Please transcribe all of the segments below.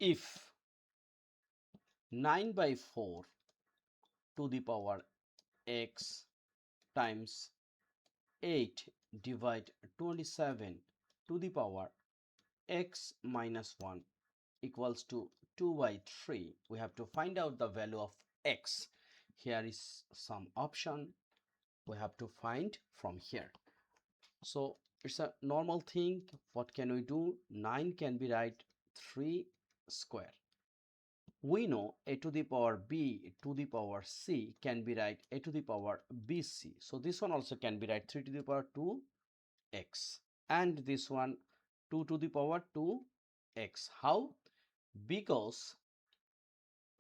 if 9 by 4 to the power x times 8 divide 27 to the power x minus 1 equals to 2 by 3, we have to find out the value of x. Here is some option we have to find from here. So it's a normal thing. What can we do? 9 can be write 3 square. We know a to the power b to the power c can be write a to the power bc. So this one also can be write 3 to the power 2x, and this one 2 to the power 2x. How? Because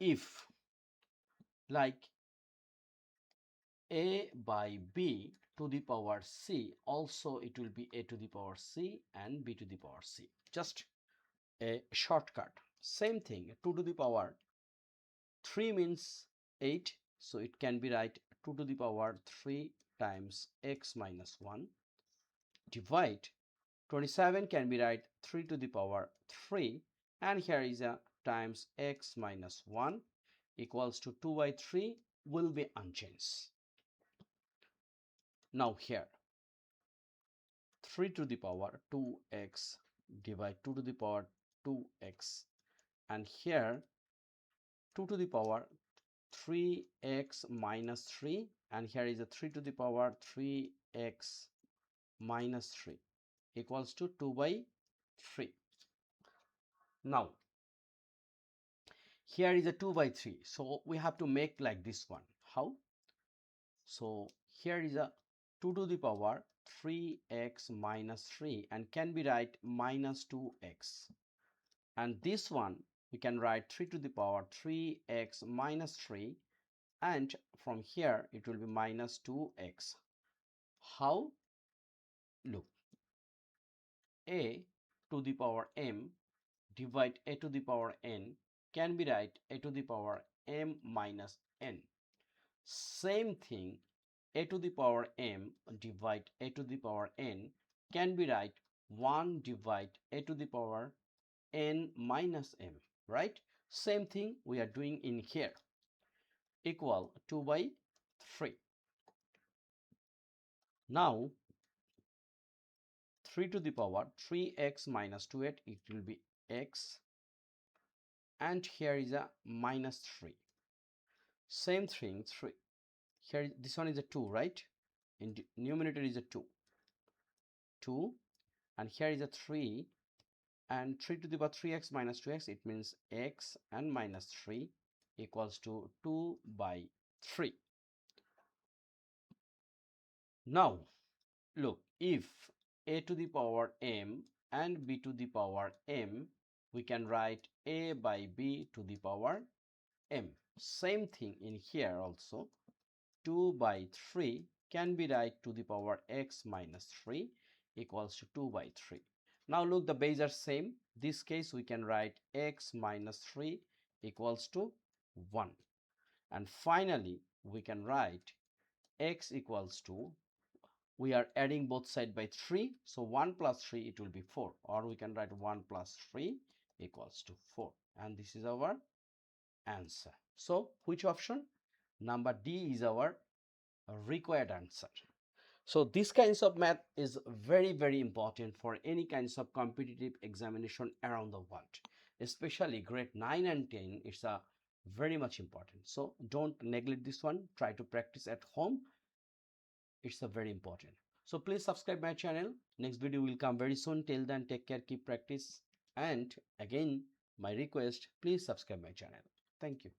if like a by b to the power c, also it will be a to the power c and b to the power c. Just a shortcut. Same thing, 2 to the power 3 means 8, so it can be write 2 to the power 3 times x minus 1 divide 27 can be write 3 to the power 3, and here is a times x minus 1 equals to 2 by 3 will be unchanged. Now here 3 to the power 2x divide 2 to the power 2x, and here 2 to the power 3x minus 3, and here is a 3 to the power 3x minus 3 equals to 2 by 3. Now here is a 2 by 3, so we have to make like this one. How? So here is a 2 to the power 3x minus 3 and can be write minus 2x, and this one we can write 3 to the power 3x minus 3, and from here it will be minus 2x. How? Look, a to the power m divide a to the power n can be write a to the power m minus n. Same thing, a to the power m divide a to the power n can be write 1 divide a to the power n minus m, right? Same thing we are doing in here, equal 2 by 3. Now 3 to the power 3x minus 2, it will be x, and here is a minus 3. Same thing, 3 here, this one is a 2, right? In numerator is a 2, and here is a 3, and 3 to the power 3x minus 2x, it means x and minus 3 equals to 2 by 3. Now look, if a to the power m and b to the power m, we can write a by b to the power m. Same thing in here also, 2 by 3 can be write to the power x minus 3 equals to 2 by 3. Now look, the base are same. This case we can write x minus 3 equals to 1, and finally we can write x equals to, we are adding both side by 3, so 1 plus 3 it will be 4, or we can write 1 plus 3 equals to 4, and this is our answer. So which option? Number D is our required answer. So this kinds of math is very important for any kinds of competitive examination around the world, especially grade 9 and 10. It's a very much important, so don't neglect this one. Try to practice at home. It's a very important. So please subscribe my channel. Next video will come very soon. Till then, take care, keep practice, and again my request, please subscribe my channel. Thank you.